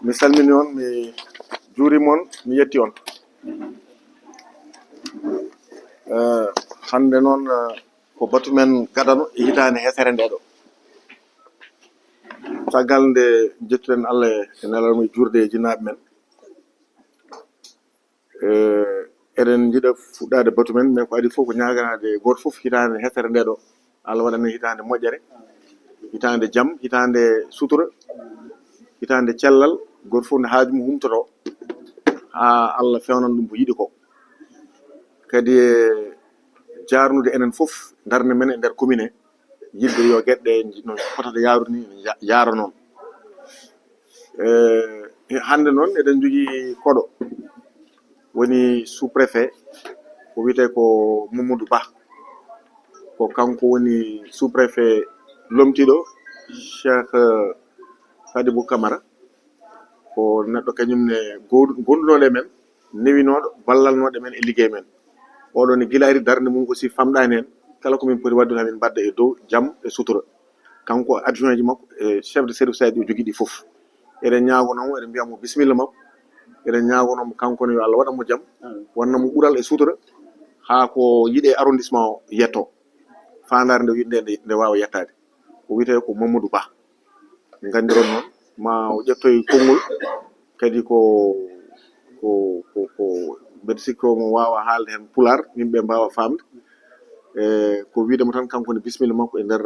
mi salmini on mi juurima on mi yetti on hande noon ko batu men gadano e hitande hesere nde ɗo caggal nde jettuɗen Allah e nelalmo e juurde e jinnaɓe men eɗen jiiɗa fuɗɗade batu men mais ko adi fof ko ñaganade goto fof hitande hesere nde ɗo Allah waɗanen hitande moƴƴere hitande jaam hitande sutura hitande cellal goto fof ne haaju mum humtoto ha Allah fewnan ɗum ko yiɗi ko kadi e jarnude enen fof darde men e nder commune he yidde yo gueɗɗe no fotata yaarude ni yaara noon hande noon eɗen jogui koɗo woni sous préfet ko wiyete ko Mamadou Ba ko kanko woni sous préfet lomtiɗo Cheikh Sadibou Camara ko neɗɗo kañumne gondunoɗo e men newinoɗo ballalnoɗo men e ligguey men oɗo ne guila ari darde mum aussi famɗani hen kala komin poti waddude hamin mbadda e dow jaam e sutura kanko adjoint ji makko e chef de service aji o jogui ɗi foof eɗen ñagonomo eɗen mbiyamo bisimilla makko eɗen ñagonomo kankone yo Allah waɗanmo jaam wannamo ɓuural e sutura ha ko yiiɗe arrondissement o yetto fandare nde yiɗde nde wawa yettade ko wiyete ko Mamadou Ba gandiron noon ma o ƴettoye konngol kadi ko mbeɗa sikki mo wawa haalde hen pular yimɓe mbawa famde ko widemo tan kanko ne bisimilla makko e nder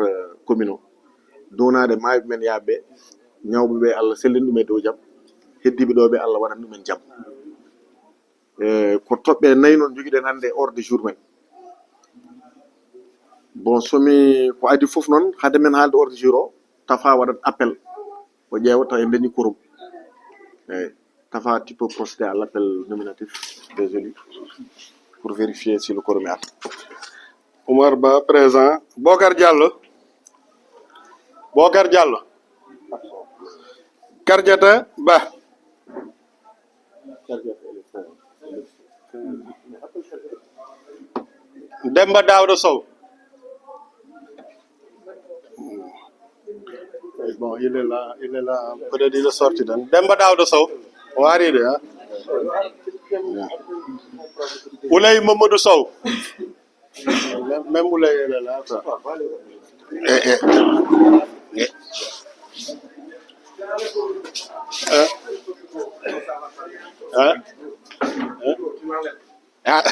commune o donade maaɓe men yaaɓe ñawɓeɓe Allah sellin ɗum e dow jaam heddiɓe ɗo ɓe Allah waɗan ɗumen jaam ko toɓɓe nayyi noon joguiɗen hande ordre du jour men bon somi ko adi foof noon haade men haalde ordre du jour o Tafa waɗat appel o ƴeewa taw en dañi quorum eyyi Tafa tu peux procéder à l'appel nominatif des élus pour vérifier si le quorum est atteint. Oumar Ba présent. Bocar Diallo. Bocar Diallo. Kardiata Ba. Demba Daouda Sow. Bon, il est là, peut-être il est sorti. Demba Daouda Sow. On va arriver, hein. Oulay Mamadou Sow. Même Oulay, il est là. Ça. Hein? Ah.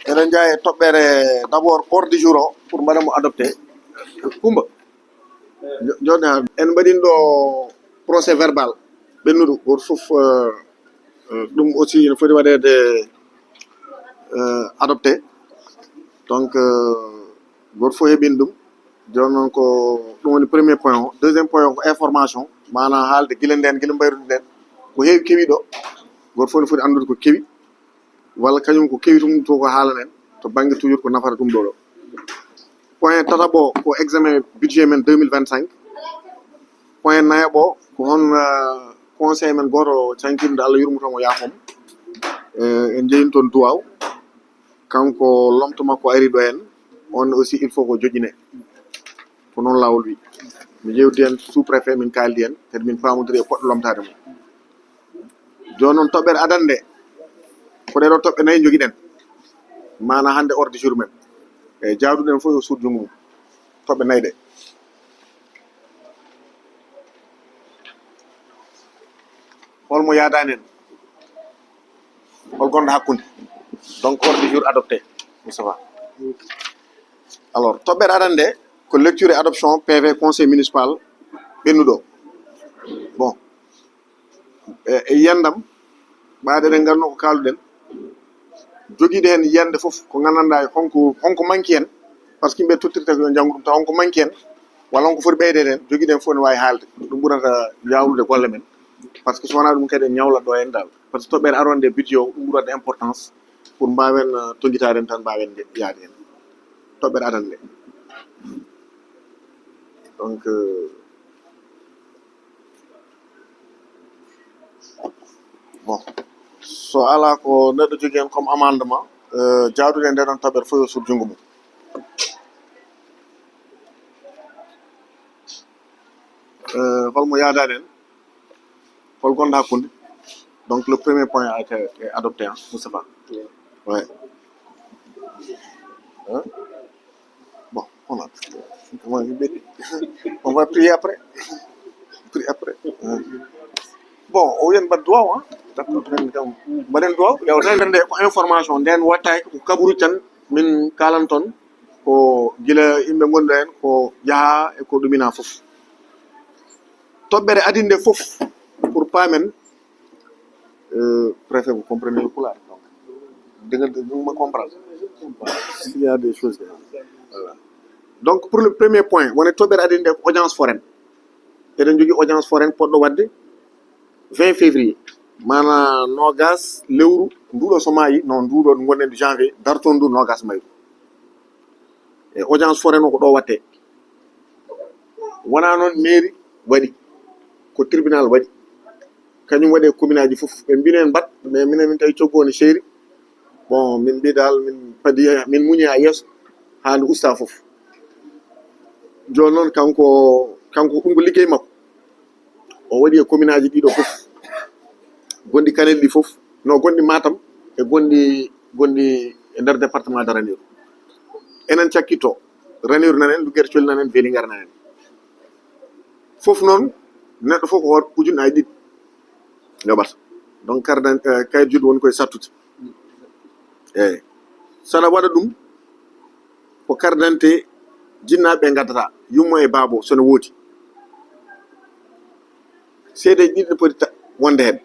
eɗen jaa e toɓɓere d' abord ordre du jour o pour mbaɗamo adopté Coumba joni en mbaɗin ɗo procès verbal ɓennuɗo goto foof ɗum aussi ne foti waɗede adopté donc goto fof heeɓini ɗum joni noon ko ɗum woni premier point o deuxiéme point o ko information manam haalde guila nden guila mbayrude nden ko heewi kewi ɗo goto fof ne foti andude ko kewi walla kañum ko kewi tum to ko haalanen to banggue toujours ko nafata ɗum ɗo ɗo point tataɓo ko examen budget men 2025 point nayaɓo ko hon conseil men goto cankinde Allah yurmotomo yaafom en jeeyin toon duwaw kanko lomto makko ari ɗo hen on aussi il faut ko joƴine ko noon lawol wi mi jewti hen sous préfet min kaldi hen kadi min pamodiri e poɗɗo lomtade mo joni noon toɓɓere adande ko ɗeɗo toɓɓe nayyi joguiɗen mana hande ordre du jour men e jawduɗen fof yo suud jungo mum toɓɓe nayyi ɗe holmo yadani en hol gonɗo hakkude donc ordre du jour adopté Moustapha alors toɓɓere adande ko lecture et adoption PV conseil municipal ɓennuɗo bon e yiyandam ɓaade eɗen ganno ko kaluɗen joguiɗo hen yiyande foof ko gandanɗa honko manqui en par ce que yimɓe tottirta ko yo janggo ɗum taw honko manqui en walla honko foti ɓeydede hen joguiɗo hen fof ne wawi haalde ɗum ɓurata yawlude golle men par ce que so wona ɗum kadi en ñawlat ɗo hen dal par ce que toɓɓere aronde budget o ɗum ɓuri wadde importance pour mbawen toguitade hen tan mbawen yaade hen toɓɓere adande donc so ala ko neɗɗo jogui hen comme amendement jawdude nde ɗon toɓɓere fof yo sur junggo mum holmo yaadani en hol gonɗo hakkude donc le premier point a été adopté hein Moustapha ouais hein? Bon on va prier après bon o yen mbaɗ duwaw hein mbaɗen duwaw yewtere nde ko information nden wattaki ko kabaru tan min kalan toon ko guila yimɓe gonɗo hen ko jaaha e ko ɗumina foof toɓɓere adinde foof pour paamen préfet vous comprenez le pulaar donc dëgg ma comprendre s'il y a des choses voilà donc pour le premier point woni toɓɓere adinde ko audience foraine eɗen jogui audience foraine poɗɗo wadde 20 février mana nogas lewru nduɗo so maayi non nduɗo gonɗen de janvier darton ndu nogas mayru e audience foraine o ko ɗo watte wona noon mairie waɗi ko tribunal waɗi kañum waɗe commune aji fof ɓe mbinen mbat mais minen min tawi coggoni seeri bon min mbi dal min padi min muñi ha yesso ha nde usta fof joni noon kanko ɗum ko liggey makko o waɗi e commune aji ɗiɗo fof gonɗi Kanel ɗi fof no gonɗi Matam e gonɗi e nder département de Ranérou enen cakkitto Ranérou nanen Liguére Thioli nanen Vélingara nanen fof noon neɗɗo fof ko hoto ujunnaji ɗiɗi yoɓata donc carte kayit juddu woni koye sattude eyyi saɗa waɗa ɗum ko carte d'identité jinnaɓe gaddata yummo e baabo sono woodi seedeji ɗiɗi ne poti wonde hen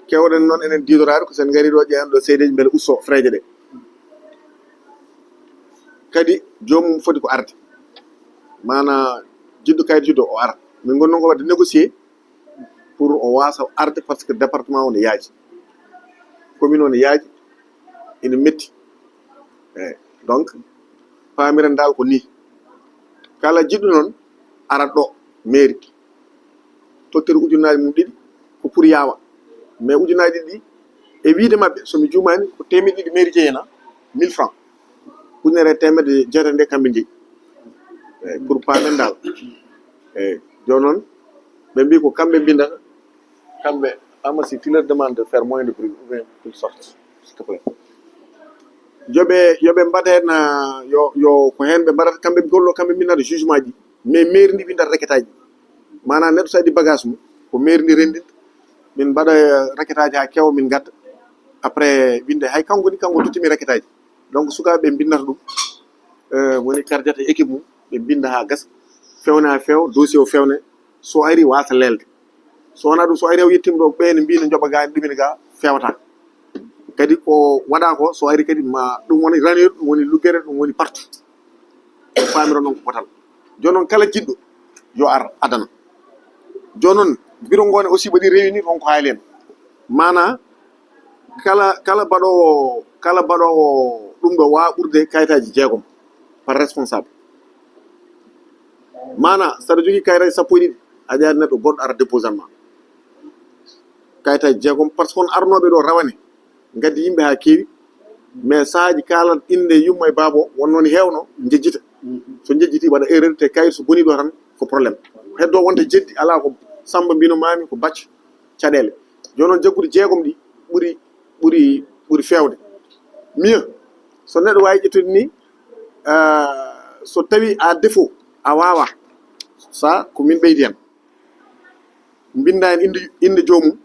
kewɗen noon enen didorade ko sen gari ɗo ƴeewen ɗo seedeji beele usto frais ɗe kadi jomum foti ko arde mana jiɗɗo kayit juddu o ara min gonnon ko wadde négocier pour o wasa arde par ce que département o ne yaaji commune o ne yaaji ene metti eyyi donc pamiren dal ko ni kala jiɗɗo noon arat ɗo mairie tottere ujunnaji mum ɗiɗi ko pour yaawa mais ujunnaji ɗiɗi e wiide mabɓe somi juumani ko temedde ɗiɗi mairie jeeyena 1000 francs ujunere temedde jeetati nde kamɓe jeeyi eyyi pour paamen dal eyyi joni noon ɓe mbi ko kamɓe bindata kamɓe amasi tu leur demande de faire moins de bruit ou bien qu'ils sortent s'il te plaît yoɓe mbaɗa hen yo ko hen ɓe mbaɗata kamɓe gollo kamɓe bindata jugement ji mais mairie ndi windata requête aji mana neɗɗo so addi bagage mum ko mairie ndi rendinta min mbaɗa requête aji ha kewa min gadda après winde hay kanko ni kanko tottimi requête aji donc sukaɓe bindata ɗum woni kardiata équipe mum ɓe binda ha gasa fewne ha fewa dossier o fewne so ari wasa lelde so wona ɗum so ari o yettima ɗo ɓeyne mbino jooɓa ga ɗumine ga fewata kadi ko waɗa ko so ari kadi ma ɗum woni Ranérou ɗum woni Liguére ɗum woni partout o famiro noon ko potal joni noon kala jiɗɗo yo ar adana joni noon bureau ngone aussi waɗi réunir on ko haali en mana kala baɗowo ɗum ɗo wawa ɓurde kayitaji jeegom par responsable mana saɗa jogui kayitaji sappo e ɗiɗi a ƴaari neɗɗo goɗɗo ara déposant ma kayitaji jeegom par ce que on arnoɓe ɗo rawane gaddi yimɓe ha keewi mais sahaji kalat inde yummo e baabo won noon hewno jejjita so jejjiti waɗa erreur te kayit so boni ɗo tan ko probléme heddo wonta jeddi ala ko Samba mbino mami ko bacca caɗele joni noon jaggude jeegom ɗi ɓuri fewde mieux so neɗɗo wawi ƴettude ni so tawi à défaut a wawa sa ko min ɓeydi hen binda hen inde jomum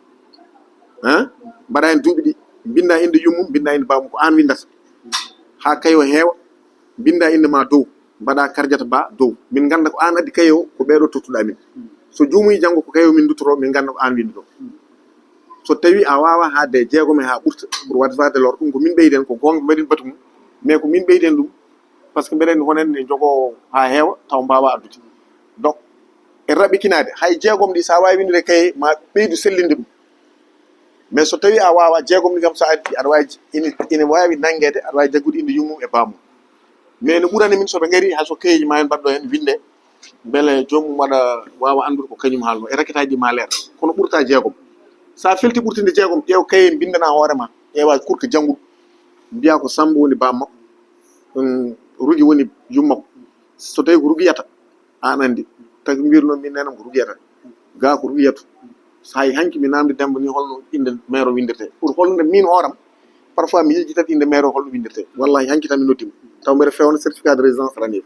hein mbaɗa hen duuɓi ɗi binda inde yummum binda inde babum ko an windata ha kayo heewa binda inde ma dow mbaɗa kardiata ba dow min ganda ko an addi kayo ko ɓeɗo tottuɗa min so juumuyi janggo ko kayo min duttoro min ganda ko an windi ɗo so tawi a wawa hadde jeegom e ha ɓurta pour wadde fade lor ɗum ko min ɓeyden ko gonga mbaɗin batu mum mais ko min ɓeyden ɗum par ce que mbeɗen honen ne jogo ha heewa taw mbawa addude donc e raɓɓikinade hay jeegom ɗi sa wawi windede kaye ma ɓeydu sellinde ɗum mais so tawi a wawa jeegom ɗi kam so addi aɗa wawi ine wawi nanguede aɗa wawi jaggude inde yummum e bamum mais no ɓurani min soɓe gari hayso kayeji ma hen mbaɗɗo hen winde beele jomum waɗa wawa andude ko kañum haalno e requête aji ɗi ma leer kono ɓurta jeegom sa felti ɓurtinde jeegom ƴeew kaye bindana hoorema ƴeewa kurko janngu mbiya ko Samba woni bammakko Rugi woni yummakko so tawi ko Rugiyata an andi tagi mbirno min nenam ko Rugiyata ga ko Rugiyatu so hay hanki mi namdi Demba ni holno inde maire o windirte pour holno min hooram parfois mi yejjitat inde maire o holno windirte wallahi hanki tan mi noddimo taw mbeɗa fewna certificat de résidence ranif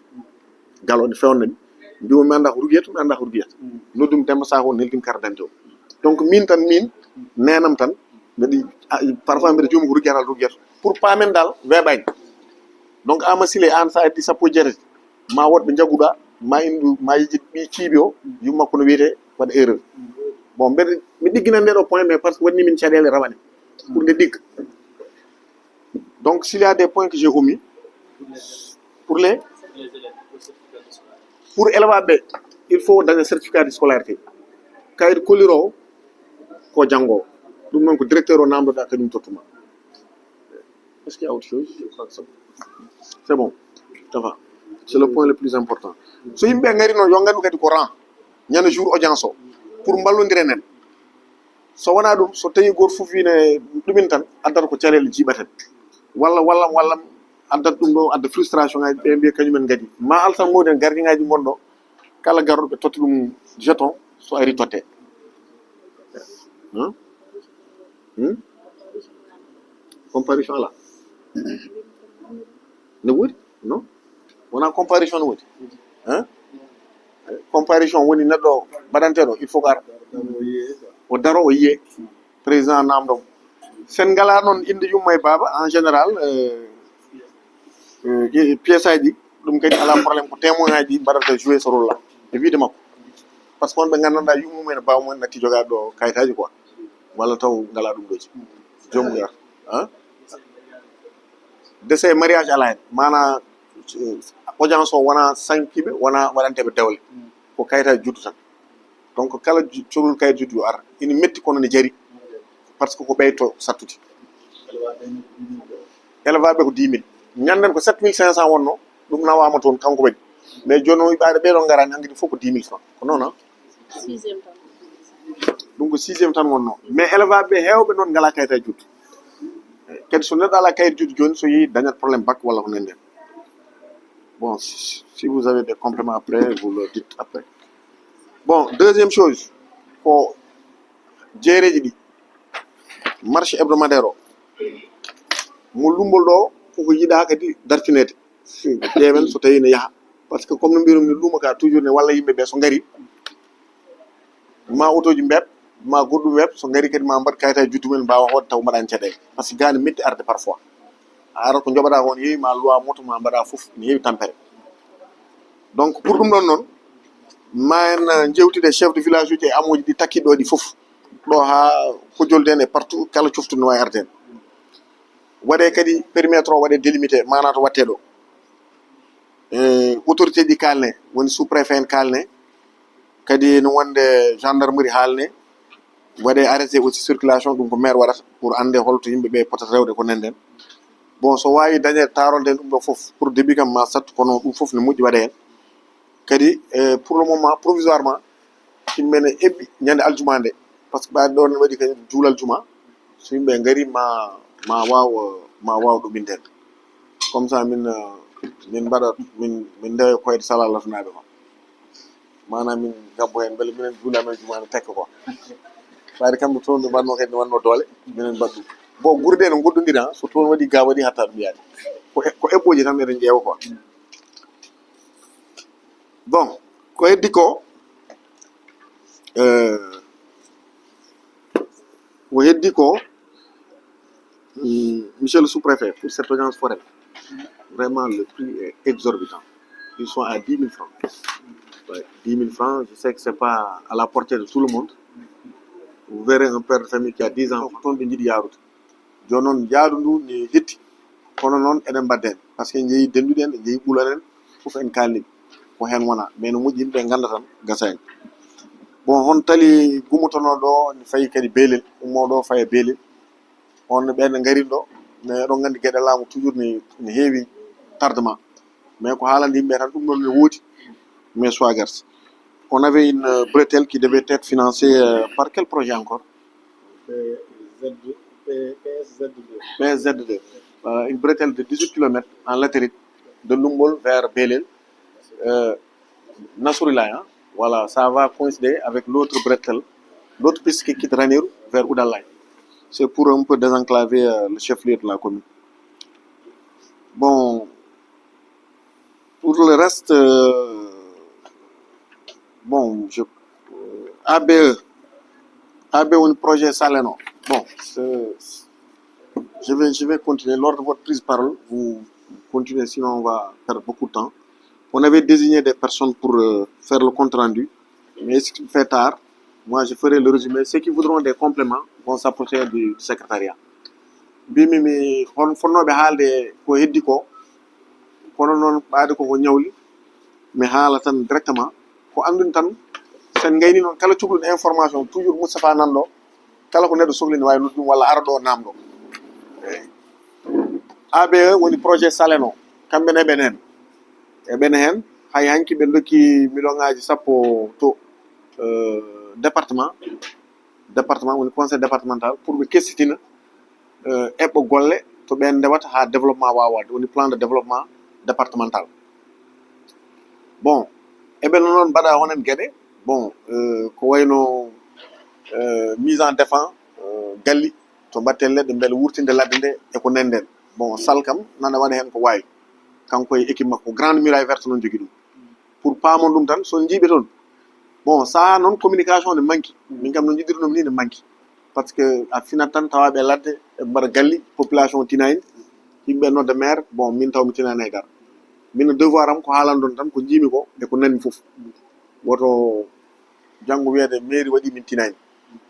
gallo ne fewnami mbimo mi anda ko Rugiyatu mi anda ko Rugiyata noddumi Demba Sakho neldim carte d'identité o donc min tan min nenam tan mbeɗa parfois mbeɗa joomum ko Rugiyata ala Rugiyata pour paamen dal weeɓani donc ama sile an sa addi sappo e jeetati ma woɗɓe jagguɗa ma indu ma yejjid ɓi ciiɓi o yummakko no wiyete waɗa erreur bon mbeɗa mi ɗigginan ndeɗo point mais par ce que waɗni min caɗele rawane pour nde ɗigga donc s'il y a des points que j'ai omis pour les pour élève ɓe il faut daña certificat de scolarité kayit koliro ko janngo ɗum noon ko directeur o namdoɗa kañum tottuma est-ce qu'il y a autre chose? Je crois que c'est bon ça va c'est le point le plus important so yimɓe ngari noon yo ngandu kadi ko rang ñande jour audience o pour mballodire nen so wona ɗum so tawi goto fof wine ɗumin tan addata ko caɗele jiiɓaten walla addata ɗum ɗo adda frustration ngaji ɓe mbiya kañumen gadi ma altan moden gardien ngaji gonɗo kala garɗo ɓe totta ɗum jeton so ari totte comparution ala ne woodi non wona comparution no woodi comparution woni neɗɗo mbaɗanteɗo il faut ko ara o daro o yiye président namdom sen ngala noon inde yumma e baba en général pièce aji ɗum kadi ala probléme ko témoin aji mbaɗata jouer ce rôle là e wiide makko par ce que on ɓe gandanɗa yummumen e baba mumen natti jogaade ɗo kayitaji quoi walla taw ngala ɗum ɗoji jomum yarata décès mariage ala hen mana audience o wona sankiɓe wona waɗanteɓe dewle ko kayitaji juddu tan donc kala cohlol kayit juddu yo ara ina metti kono ne jaari par ce que ko ɓeyto sattude élevaɓe ko 10 000 ñanden ko 7 500 wonno ɗum nawama toon kanko waɗi mais joni o ɓaade ɓeɗo garani hankkadi fof ko 10 000 francs ko noon ɗum ko 6e tan wonno mais élevaɓe hewɓe noon ngala kayitaji juddu kadi so neɗɗo ala kayit juddu joni so yeehi dañat probléme bac walla ko nenden bon si vous avez des compléments après vous le dites après bon deuxième chose ko jeereji ɗi marché hebdomadaire o mo lumbol ɗo koko yiɗa kadi dartinede ƴeewen so tawi ne yaaha par ce que comme no mbirum ni luuma ka toujours ne walla yimɓeɓe so ngari ma autoji mbeɓ ma goɗɗum weɓ so ngari kadi ma mbaɗ kayitaji juddu mumen mbawa hoode taw mbaɗani caɗele par ce que gane metti arde parfois a arat ko joɓaɗa ko ne heewi ma loi moto ma mbaɗa foof ne heewi tampere donc pour ɗum ɗon noon ma en jewtide chef de village uji e amoji ɗi takkiɗo ɗi foof ɗo ha hojjolde en e partout kala coftude no wawi arde hen waɗe kadi périmètre o waɗe délimité mana to watte ɗo autorité ɗi kalne woni sous préfet en kalne kadi no wonde gendarmerie haalne waɗe arrêté aussi circulation ɗum ko maire waɗata pour ande holto yimɓeɓe potata rewde ko nenden bon so wawi dañede tarolde hen ɗum ɗo foof pour début kam ma sattu kono ɗum foof ne moƴƴi waɗe hen kadi pour le moment provisoirement yimɓene eɓɓi ñande aljuma nde par ce que ɓaade ɗo ne waɗi kañum juulal juma so yimɓe gari ma waw ɗuminde hen comme ça min mbaɗa min ndewa koyde salalatanaɓe ma manam min gabbo hen beele minen juulamen juma ne tekka quoi ɓaade kamɓe toon ɓe mbanno kadi ne wanno doole minen mbaɗɗum bon guurde no goɗɗodiri so toon waɗi ga waɗi hatta ɗum yaade ko eɓɓoji tan eɗen ƴeewa quoi bon ko heddi ko monsieur le sous-préfet pour cette audience foraine vraiment le prix est exorbitant ils sont à 10 000 francs 10 000 francs je sais que c'est pas à la portée de tout le monde vous verrez un père de famille qui a 10 ans toon ɓe jiiɗi yarude joni noon yaadu ndu ne hetti kono noon eɗen mbadda hen par ce que en jeeyi denduɗe en en jeeyi ɓuulan en fof en kalniɓe ko hen wona mais no moƴƴi yimɓe ganda tan gasani bon hon tali gummotono ɗo ne fayi kadi beelel ummoɗo faye beelel on ɓen garin ɗo mais eɗon gandi gueɗe laamu toujours ne heewi tardement mais ko haalande yimɓe tan ɗum ɗon ne woodi mais soit garce on avait une bretelle qui devait être financée par quel projet encore PSZ2. PSZ2. Une bretelle de 18 km en latérite de Lumbol vers Belel. Nassourilaye, hein. Voilà, ça va coïncider avec l'autre bretelle, l'autre piste qui quitte Ranérou vers Oudalaye. C'est pour un peu désenclaver le chef-lieu de la commune. Bon, pour le reste, bon, ABE, un projet Saleno. Bon, je vais continuer. Lors de votre prise de parole, vous continuez, sinon on va perdre beaucoup de temps. On avait désigné des personnes pour faire le compte rendu, mais ce qui fait tard, moi je ferai le résumé. Ceux qui voudront des compléments vont s'approcher du secrétariat. Bimimi, on fonnoɓe haalde ko heddi ko kono noon ɓaade koko ñawli mi haala tan directement ko anduni tan sen gayni noon kala cuhluɗo information toujours Moustapha nanɗo kala ko neɗɗo sohli ne wawi noddu ɗum walla ara ɗo namɗo. ABE woni projet Saleno kamɓe eɓen hen eɓen hen hay hanki ɓe dokki million sappo to département woni conseil départemental pour ɓe kessitina eɓɓo golle to ɓen ndewata ha développement wawa wadde woni plan de développement départemental. Bon eɓen noon mbaɗa honen gueɗe bon ko wayno mise en défense galli to mbatten leɗɗe beele wurtinde ladde nde eko nenden. Bon sal kam nana waɗa hen ko wawi kanko e équipe makko grande muraille verte noon jogui ɗum pour paamon ɗum tan son jiiɓe toon bon saha noon communication ne manque min kam no jiɗiri ɗum ni ne manque par ce que a finat tan tawaɓe ladde e mbaɗa galli population tinani yimɓe nodde maire bon min taw mi tinani haydara min devoir am ko haalandon tan ko jiimi ko e ko nani foof woto janggo wiyede mairie waɗi min tinani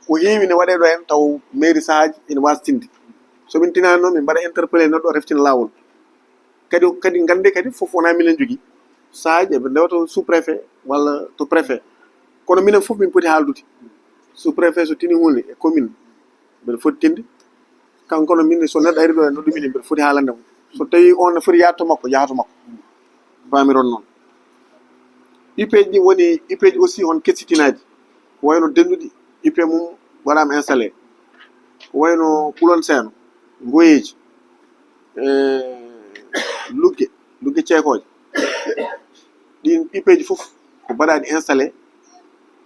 ko heewi ne waɗe ɗo hen taw mairie sahaji ene wasa tinde somin tinani noon min mbaɗa interpellé neɗɗo reftina lawol kadi gande kadi foof wona minen jogui sahaji eɓe ndewata sous préfet walla to préfet kono minen foof min poti haaldude sous préfet so tini hunde e commune mbeɗa foti tinde kanko no min so neɗɗo ari ɗo e no ɗumini mbeɗa foti haalande mo so tawi on ne foti yahto makko yahato makko famiron noon IP ji woni IP ji aussi on kessitinaji ko wayno denduɗi IP mum waɗama installé ko wayno ɓulon seeno goyeji lugge ceekoje ɗin IP ji foof ko mbaɗaɗi installé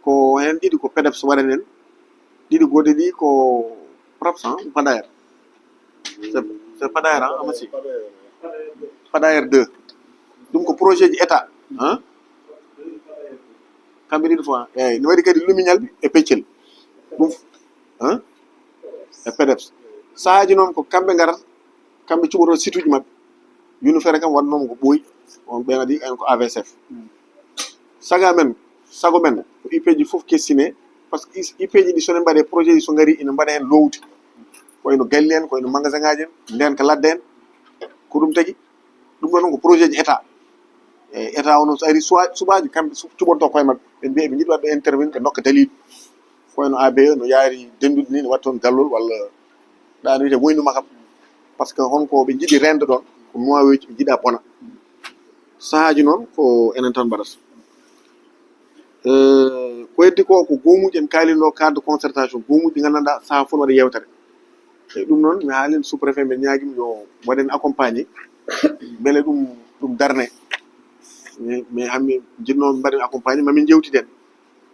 ko hen ɗiɗi ko PEDEPS waɗan en ɗiɗi goɗɗi ɗi ko PRAPS PADAER c'est PADAER amasi PADAER 2 ɗum ko projet ji état kamɓe ɗiɗi fois eyyi ne waɗi kadi lumiñalɓe e peccel ɗum e PEDEPS sahaji noon ko kamɓe garata kamɓe cuɓoto site uji mabɓe yunifere kam waɗnoma ko ɓooyi on ɓen adi en ko AVSF sago men ko IP ji foof kessine par ce que IP ji ɗi sone mbaɗe projet ji so gari ina mbaɗa hen lowdi koyno galli en koyno magasin ngaji en nden ko ladde en ko ɗum tagui ɗum ɗo noon ko projet ji état e état o noon so ari suɓaji kamɓe cuɓonto koye mabɓe ɓe mbiya ɓe jiiɗi wadde intervenir ɓe dokka dalilu koyno ABE no yaari dendude ni ne watta toon gallol walla ɗano wiyete woynu makam par ce que honko ɓe jiiɗi rende ɗon ko mowaweji ɓe jiiɗa bona sahaji noon ko enen tan mbaɗata ko heddi ko ko goomuji en kalino cadre de concertation goomuji ɗi gandanɗa saaha fof waɗa yewtere e ɗum noon mi haalino sous préfet mbe ñaguima yo waɗen accompagné beele ɗum darne mais hammi jinnoɓe mbaɗen accompagné mamin jewtiden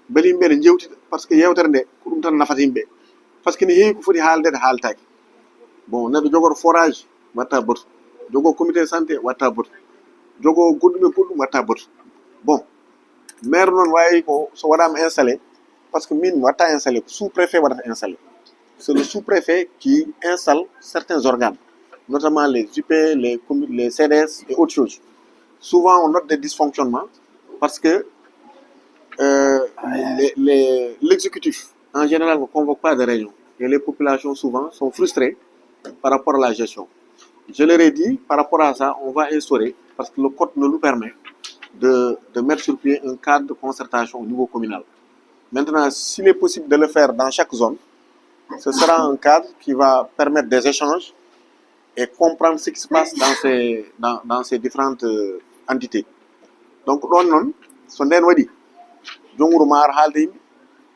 beele yimɓe ne jewtida par ce que yewtere nde ko ɗum tan nafata yimɓe par ce que ne heewi ko foti haaldede haaltaki bon neɗɗo jogoto forage watta baatu jogo comité de santé watta baatu jogo goɗɗum e goɗɗum watta baatu bon maire noon wawi ko so waɗama installé par ce que min mi watta installé ko sous préfet waɗata installé c'est le sous préfet qui installe certains organes notamment les UP les CDS et autres choses souvent on note des dysfonctionnements parce que l'exécutif en général ne convoque pas de réunion et les populations souvent sont frustrées par rapport à la gestion. Je leur ai dit, par rapport à ça, on va instaurer, parce que le code nous nous permet de mettre sur pied un cadre de concertation au niveau communal. Maintenant, s'il est possible de le faire dans chaque zone, ce sera un cadre qui va permettre des échanges et comprendre ce qui se passe dans ces différentes entités. Donc, non, so nden waɗi jonguru maar haalde yimɓe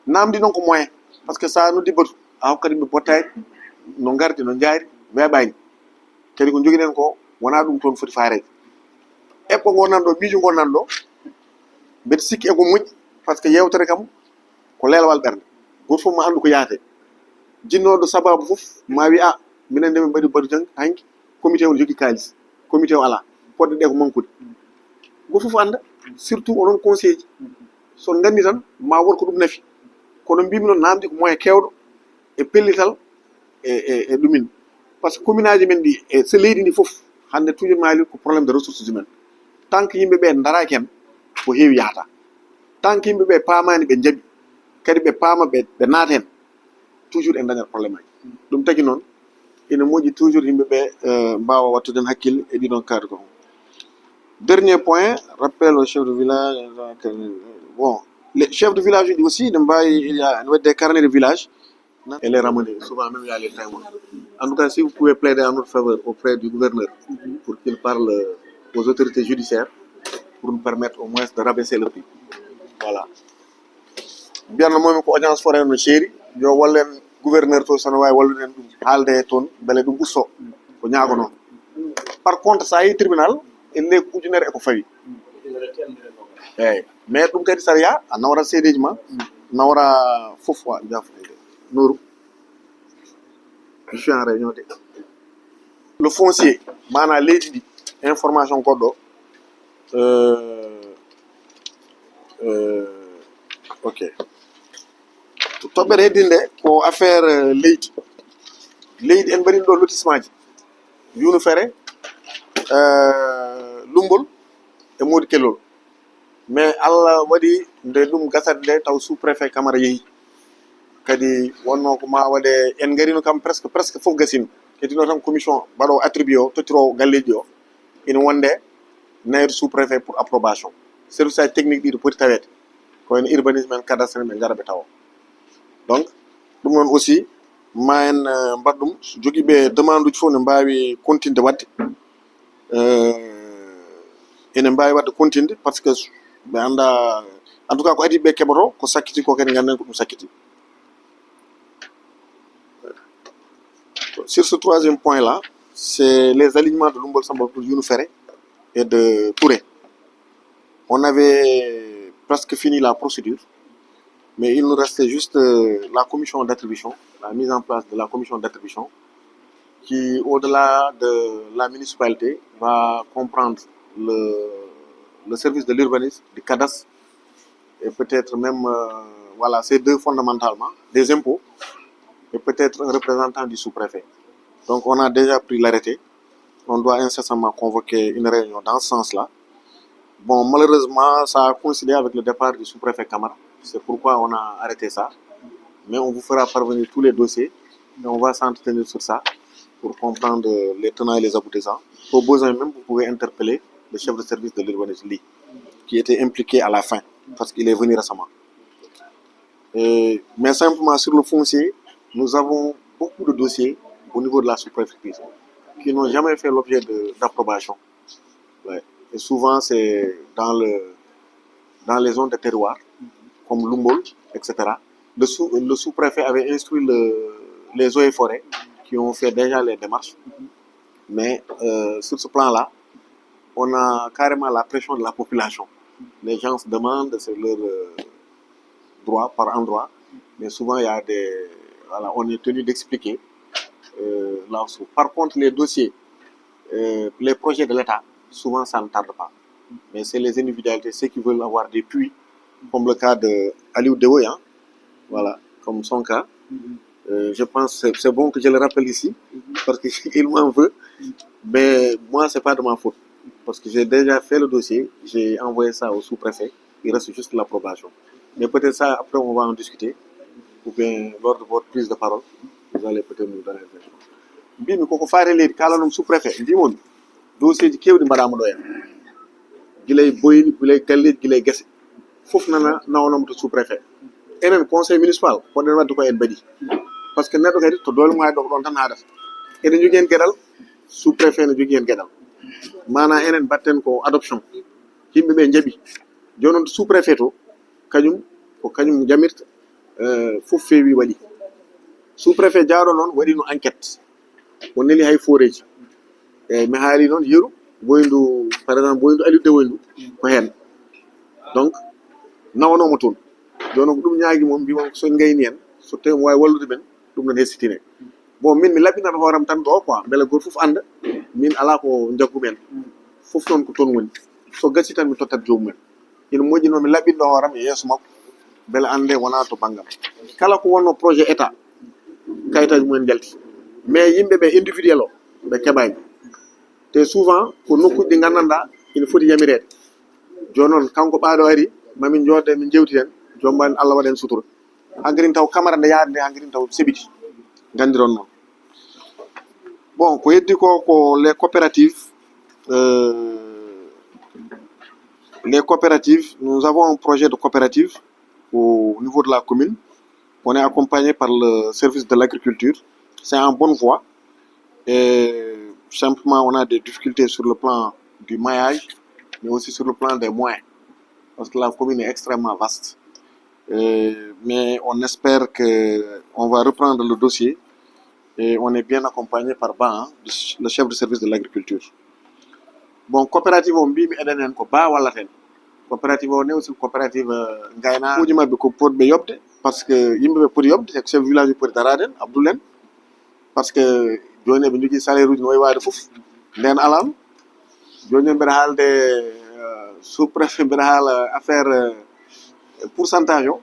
namdi noon ko moyen par ce que ça noddi batu a hokkata yimɓe bottade no gardi no jaari weeɓani kadi ko joguiɗen ko wona ɗum toon foti faarede eɓɓo gonnan ɗo miijo gonnan ɗo mbeɗa sikki eko moƴƴi par ce que yewtere kam ko lelawal ɓernde goto fof ma andu ko yaate jinnoɗo sababu fof ma wi a minen de min mbaɗi badu jang hanki comité o ne jogui kalis comité o ala poɗɗe ɗe ko mankude goto fof anda surtout onon conseil ji son gandi tan ma won ko ɗum nafi kono mbimi noon namdi ko moyen kewɗo e pellital e ɗumin par ce que commune aji men ɗi e so leydi ndi fof hande toujours ma haali ko probléme de ressources humaines tant que yimɓeɓe daraki hen ko heewi yahata tant que yimɓeɓe paamani ɓe jaaɓi kadi ɓe paama ɓe naata hen toujours en dañat probléme aji ɗum tagui noon ene moƴƴi toujours yimɓeɓe mbawa wattude hen hakkille e ɗiɗon cadre ko dernier point rappel au chef de village bon les chefs de village uji aussi ne mbawi il y a des carnets de village et les ramener souvent même il y a les témoins en tout cas si vous pouvez plaider en notre faveur auprès du gouverneur pour qu'il parle aux autorités judiciaires pour nous permettre au moins de rabaisser le prix voilà mbiyatno momi ko audience forêt no ceeri yo wallen gouverneur to sono wawi wallude en ɗum haalde toon beele ɗum usto ko ñaago noon par contre sa yeehi tribunal elle ko ujunere eko fawi eyyi mais ɗum kadi saɗa a nawrat seedeji ma nawra foof wa jafude Nourou je suis en réunion de le foncier mana leydi ɗi information goɗɗo ok toɓɓere heddinde ko affaire leydi en mbaɗino ɗo lotissement ji yunu fere lumbol e modi kellol mais Allah waɗi nde ɗum gasat nde taw sous préfet Camara yeehi kadi wonno ko ma waɗe en garino kam presque fof gasino kettino tan commission mbaɗo attribué o tottirowo galleji o ina wonde nayde sous préfet pour approbation service aji technique ɗi ɗo poti tawede ko wayno urbanisme en cadastre ɓe gara ɓe tawa donc ɗum noon aussi ma en mbaɗ ɗum joguiɓe demande uji fof ne mbawi continde wadde ene mbawi wadde continde par ce que ɓe anda en tout cas ko adiɓe keɓoto ko sakkiti ko kadi ganden ko ɗum sakkiti sur ce troisième point là c'est les alignements de Lumbol Samba pour Younou Ferré et de Touré on avait presque fini la procédure mais il nous restait juste la commission d'attribution la mise en place de la commission d'attribution qui au-delà de la municipalité va comprendre le service de l'urbanisme, du cadastre et peut-être même voilà ces deux fondamentalement des impôts et peut-être un représentant du sous-préfet. Donc on a déjà pris l'arrêté. On doit incessamment convoquer une réunion dans ce sens-là. Bon, malheureusement, ça a coïncidé avec le départ du sous-préfet Camara. C'est pourquoi on a arrêté ça. Mais on vous fera parvenir tous les dossiers et on va s'entretenir sur ça pour comprendre les tenants et les aboutissants. Au besoin même, vous pouvez interpeller le chef de service de l'urbanisme, qui était impliqué à la fin, parce qu'il est venu récemment. Mais simplement sur le foncier, nous avons beaucoup de dossiers au niveau de la sous-préfecture qui n'ont jamais fait l'objet d'approbation. Ouais. Et souvent, c'est dans les zones de terroir, comme Lumbol, etc. Le sous-préfet avait instruit les eaux et forêts qui ont fait déjà les démarches. Mais sur ce plan-là, on a carrément la pression de la population. Les gens se demandent, c'est leur droit par endroit. Mais souvent, il y a des... Voilà, on est tenu d'expliquer là-dessous. Par contre, les dossiers, les projets de l'État, souvent, ça ne tarde pas. Mais c'est les individualités, ceux qui veulent avoir des puits, comme le cas de Aliou Dewoy, hein, voilà, comme son cas. Je pense que c'est bon que je le rappelle ici, parce qu'il m'en veut. Mais moi, ce n'est pas de ma faute. Parce que j'ai déjà fait le dossier, j'ai envoyé ça au sous-préfet, il reste juste l'approbation. Mais peut-être ça, après, on va en discuter. Ou bien, lors de votre prise de parole, vous allez peut-être nous donner des choses. Bimi koko faare leydi kalanum sous-préfet mbimon dossier ji kewɗi mbaɗama ɗo hen guilay boyni guilay galleji guilay guese fof nana nawnom to sous-préfet enen conseil municipal poɗen wadde ko en mbaɗi par ce que neɗɗo kadi to doole mum hay ɗo ko ɗon tan haadata eɗen jogui hen gueɗal sous-préfet ne jogui hen gueɗal mana enen batten ko adoption yimɓeɓe jaaɓi joni noon to sous-préfet to kañum ko kañum jamirta fof feewi waɗi sous préfet jaaɗo noon waɗino enquête o neli hay foreji eyyi mi haali noon yeeru woyndu par exemple woyndu alidde woyndu ko hen donc nawanomo toon joni noon ko ɗum ñaagui moom mbimon so gayni en so tawi mo wawi wallude men ɗum ɗon hesitine bon min mi laɓinata hooram tan ɗo quoi beele goto foof anda min ala ko jaggumen foof noon ko toon woni so gasi tan mi tottat jomumen ina moƴƴi noon mi laɓɓinɗo hooram e yeeso makko beele ande wona to banggam kala ko wonno projet état kayitaji mumen jalti mais yimɓeɓe individuel o ɓe keɓani te souvent ko nokkuji ɗi gandanɗa ina foti yamirede joni noon kanko ɓaɗo ari mamin jodde min jewti hen jombani Allah waɗen sutura hankkadin taw camara nde yaade nde hankkadin taw seɓiti gandiron noon bon ko heddi ko les coopératives nous avons un projet de coopérative au niveau de la commune. On est accompagné par le service de l'agriculture. C'est en bonne voie. Et simplement, on a des difficultés sur le plan du maillage, mais aussi sur le plan des moyens. Parce que la commune est extrêmement vaste. Mais on espère qu'on va reprendre le dossier. Et on est bien accompagné par Ba, le chef de service de l'agriculture. Bon, coopérative on mbi mi eden hen ko ba walla ten coopérative o ne aussi coopérative gayna uji mabbe ko podbe yobde parce que yimbe be podi yobde e chef village podi daraden abdoulen parce que joni be jogi salaire uji no way waade fof den alam joni be haalde sous préfet be haala affaire pourcentage o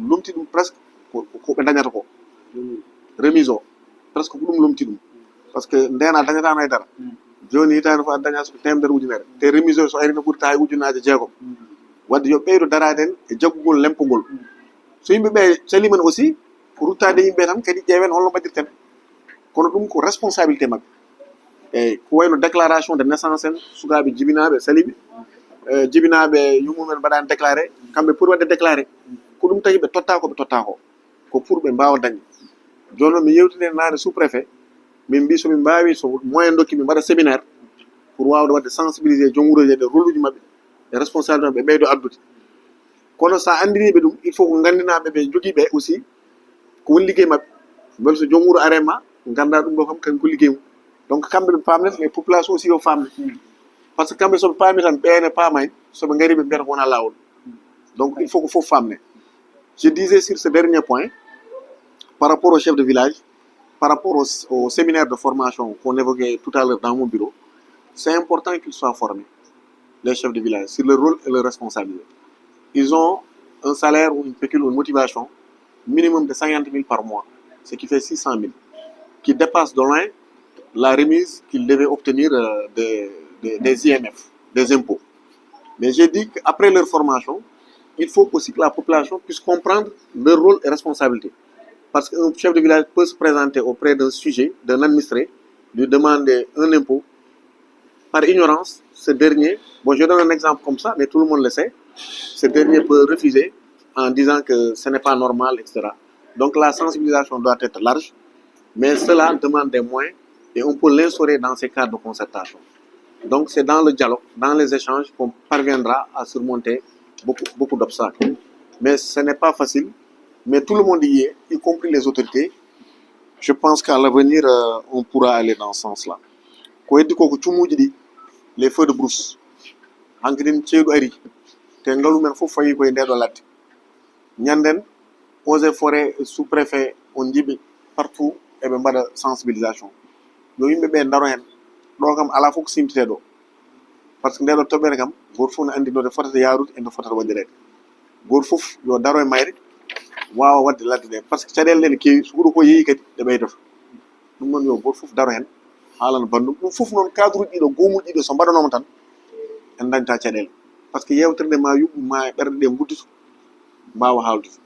lumti dum presque ko be dañata ko remise o presque ko dum lumti dum parce que ndena dañata nay dara joni hitande fo daña so temder ujunere te remise so ari no ɓurta hay ujunaje jeegom wadde yo ɓeydo daraden e jaggugol lempogol so yimɓe ɓe salimen aussi ko ruttade yimɓe tan kadi ƴeewen holno mbaɗirten kono ɗum ko responsabilité mabɓe eyyi ko wayno déclaration de naissance en sukaɓe jibinaɓe saliɓe jibinaɓe yummumen mbaɗani déclaré kamɓe pour wadde déclaré ko ɗum tagi ɓe totta ko ɓe totta ko pour ɓe mbawa dañde joni noon mi yewtide nane sous préfet min mbi somin mbawi so moyen dokki min mbaɗa séminaire pour wawde wadde sensibiliser joom wuroji e rôle uji mabɓe e responsabilité mabɓe ɓeydo addude kono sa andiniɓe ɗum il faut ko gandinaɓe ɓe joguiɓe aussi ko woni ligguey mabɓe beele so joom wuuro arema ganda ɗum ɗo kam kañum ko liggey mum donc kamɓe ɓe pamnet mais population aussi yo famde par ce que kamɓe soɓe paami tan ɓeene paamani soɓe gari ɓe mbiyata ko wona lawol donc il faut ko foof famne je disais sur ce dernier point par rapport au chef de village par rapport au séminaire de formation qu'on évoquait tout à l'heure dans mon bureau, c'est important qu'ils soient formés, les chefs de village, sur leur rôle et leur responsabilité. Ils ont un salaire ou une pécule ou une motivation minimum de 50 000 par mois, ce qui fait 600 000, qui dépasse de loin la remise qu'ils devaient obtenir des IMF, des impôts. Mais j'ai dit qu'après leur formation, il faut aussi que la population puisse comprendre leur rôle et responsabilité. Parce qu'un chef de village peut se présenter auprès d'un sujet, d'un administré, lui demander un impôt. Par ignorance, ce dernier, bon je donne un exemple comme ça, mais tout le monde le sait, ce dernier peut refuser en disant que ce n'est pas normal, etc. Donc la sensibilisation doit être large, mais cela demande des moyens et on peut l'instaurer dans ces cadres de concertation. Donc c'est dans le dialogue, dans les échanges qu'on parviendra à surmonter beaucoup d'obstacles. Mais ce n'est pas facile. Mais tout le monde y est, y compris les autorités. Je pense qu'à l'avenir, on pourra aller dans ce sens-là. Les feux de brousse. Hankirin Tchèdou Ari. Tengalou men fou fayi koy ndedo lat. Nyanden, eaux et forêts, sous-préfet, on dit partout, et ben bada sensibilisation. Yo yimbe be ndaro hen. Do kam ala fok simtité do. Parce que ndedo tobere kam, gor fu na andi do de fotata yarut e do fotata wadirede. Gor fof yo daro e mayre. Waawa wadde ladde ɗe par ce que caɗele ɗe ne keewi so huuɗo ko yeehi kadi ɗe ɓeydoto ɗum noon yo goto fof daro hen haalana bandum ɗum fof noon cadre uji ɗiɗo goomuji ɗiɗo so mbaɗanoma tan en dañta caɗele par ce que yewtere ma yuɓɓu ma e ɓerɗe ɗe guddito mbawa haaldude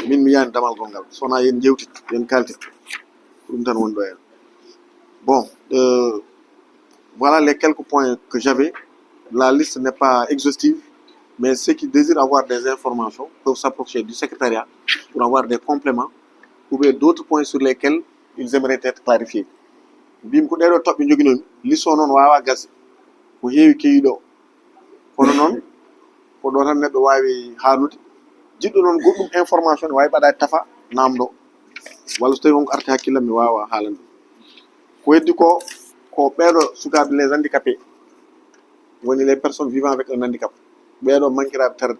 min mi yaani damal gongal sowona yen jewtit yen kaltit ko ɗum tan woni ɗo hen bon voilà les quelques points que j'avais la liste n'est pas exhaustive. Mais ceux qui désirent avoir des informations peuvent s'approcher du secrétariat pour avoir des compléments ou bien d'autres points sur lesquels ils aimeraient être clarifiés. Bim ko ɗeɗo toɓɓe joguinomi listo noon wawa gase ko heewi kewiɗo kono noon ko ɗo tan neɗɗo wawi haalude jiɗɗo noon goɗɗum information ne wawi ɓaɗade tafa namdo walla so tawi wonko arti hakkillam mi wawa haalande ɗum ko heddi ko ɓeeɗo sukaɓe les handicapés woni les personnes vivant avec un handicap ɓeeɗo manquiraɓe tarde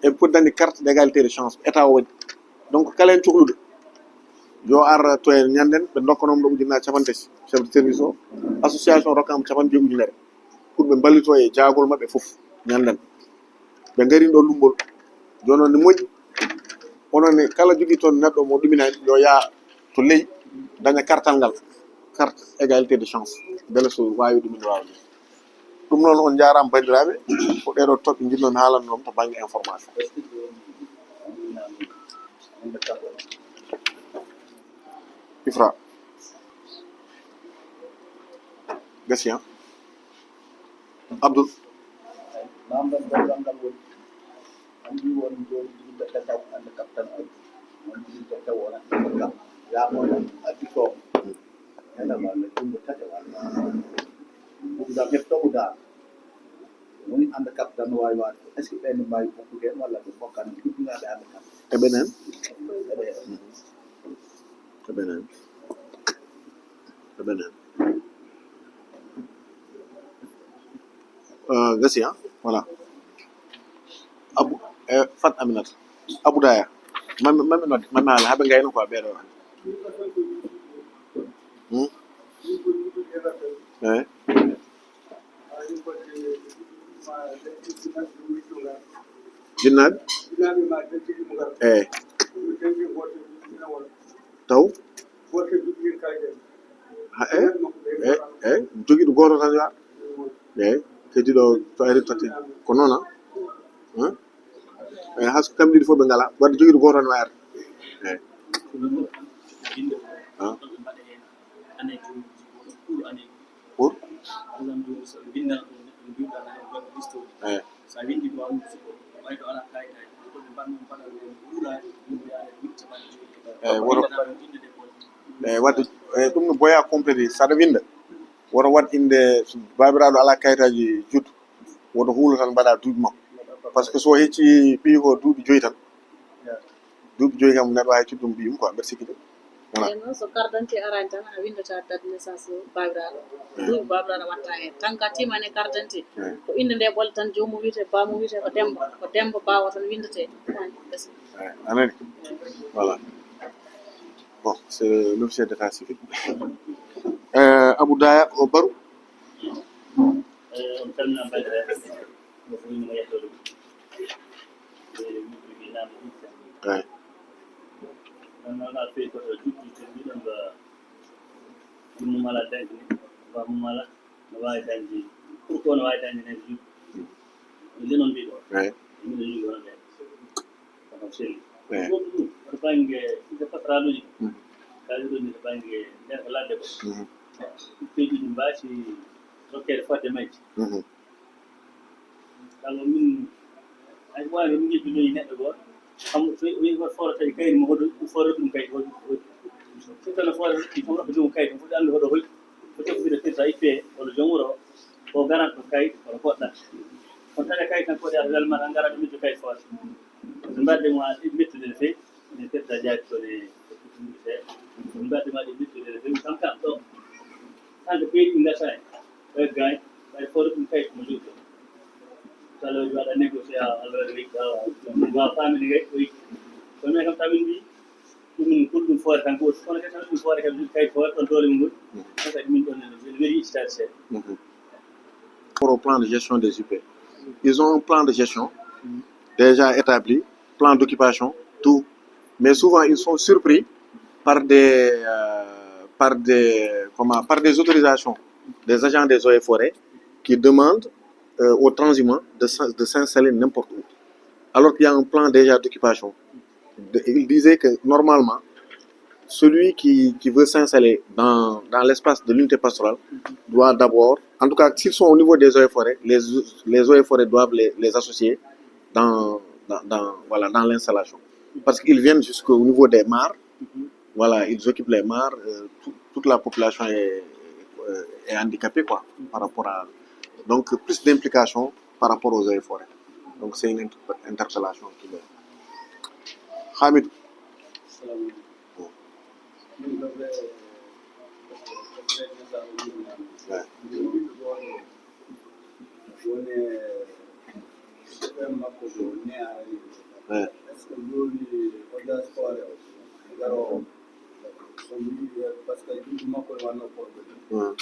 eɓe poti dañde carte d' égalité de chance état o waɗi donc kala hen cohluɗo yo ar to en ñanden ɓe dokkanomɗo ujunnaje capantati chef de service o association rokkama 50 ujunere pour ɓe ballito e jaagol maɓɓe fof ñanden ɓe garini ɗo lumbol joni noon ne moƴƴi onone kala jogui toon neɗɗo mo ɗuminani yo yaa to ley daña kartal ngal carte égalité de chance beele so wawi ɗumin wawde ɗum noon on jarama bandiraɓe ko ɗeɗo toɓɓe jinnomi haalannomi to banggue information IFRA gasi han Abdoul woni handicap tan wawi wade est ce que ɓenne mbawi hokkude hen walla ɓe hokkan ɗuɗɗunaɓe handicap eɓenen eɓenen eɓenen gasi ha voilà abou fat aminata abou daya mami nodde mami haala haaɓe gayno quoi ɓeɗo eyi jinnaɓe eyi taw eyi joguiɗo goto tan yo ar eyi heddiɗo to ari tati ko noon eyi hayso kamɓe ɗiɗi fof ɓe ngala wadde joguiɗo goto tan wawi arde eyi pour eyi sa windi ko amdu siko wayto ala kayitaji ko ɓe mbanno mbaɗa ɓuura yimɓe ala witta eyi woto eyi wadde eyi ɗum no boya complété saɗa winda woto wat inde so babiraɗo ala kayitaji juddu woto huulo tan mbaɗa duuɓi makko par ce que so hecci ɓii ko duuɓi joyyi tan duuɓi joyyi kam neɗɗo wawi cuddu ɗum ɓiyum quoi mbeɗa sikki de voilà eyi noon so carte d' identité arani tan a windata date de naissance babiraɗo duuɓi babiraɗo watta hen tan ka timani carte d' identité ko inde nde ɓolle tan jomum wiyete bamum wiyete ko Demba Bawa tan windete gasi anani voilà bon c'est l'officier d'état civil Abou Daya o Barou on calmina bandiraɓe no foynimo yettode wiinaɓe ɗitta eyi non a fewi koto juɗɗi ten mbiɗon ba ɗum ala dañde ni bamum ala no wawi dañde pourquoi no wawi dañde nen juɗɗi nde noon mbiɗo eyi mbiɗo jogui won ɓe kono selli eyi goɗɗo ɗum koto banggue ide patraluji kaaliɗoni to banggue nder ko ladde ko ɓiɓɓeji ɗi mbasi rokkede fodde majji kala min hay wawi min jejjunoyi neɗɗo goto kam so wi woto forata e kayit mo hoɗo forata ɗum kayit hoɗo so tawi forata ɗi fof rokka ɗum kayit fof andi hoɗo hoyi ko toɓɓire firta ippe hoɗo joom wuuro o garat ko kayit hoto poɗɗa kono tawi kayit tan koɗe ata welma tan gara ɗum itto kayit forta so mbadde mo ɗi mettude no fewi ne firta jaaki kone ɓe so mbadde ma ɗi mettude no fewi kam kam ɗo tanko peeji ɗi gasani ɓe gañ ɓay forta ɗum kayit mo jogui salo waɗa négocié alors wawa famine gay o yitti kono mais kam tamin mbi ɗum pour ɗum foore tan goto kono kadi tan ɗum foore kam jogui kayit foore ɗon doole mum goni on kadi min ɗon weeli ittade seeɗa pour au plan de gestion des UP ils ont un plan de gestion déjà établi plan d'occupation tout mais souvent ils sont surpris par des autorisations des agents des eaux et forêts qui demandent aux transhumants de s'installer n'importe où. Alors qu'il y a un plan déjà d'occupation. Il disait que normalement, celui qui veut s'installer dans l'espace de l'unité pastorale doit d'abord, en tout cas s'ils sont au niveau des eaux et forêts, les eaux et forêts doivent les associer dans l'installation. Parce qu'ils viennent jusqu'au niveau des mares, voilà, ils occupent les mares, toute la population est handicapée quoi, par rapport à... Donc plus d'implication par rapport aux eaux et forêts. Donc c'est une interpellation qui est... Hamid. Ouais. Ouais. Ouais.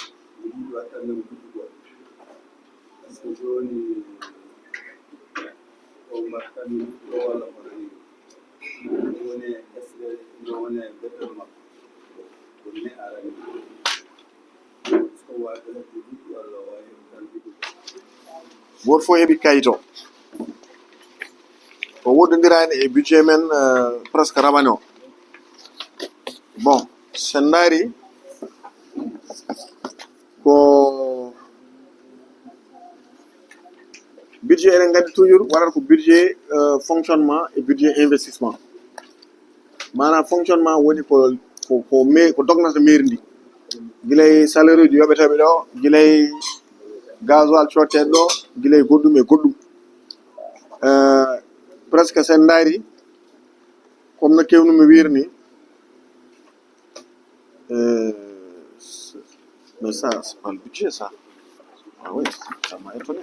Goto fof heeɓi kayit o o woɗɗodirani e budget men presque rawane o bon sen daari ko budget eɗen gandi toujours waɗata ko budget fonctionnement et budget investissement manam fonctionnement woni ko dognata mairie ndi guilay salaire uji yoɓeteɓe ɗo guilay gasoil cotteɗo ɗo guilay goɗɗum e goɗɗum presque sen daari comme no kewnumi wiide ni mais ça c'est pas le budget ça ah oui ça m'a étonné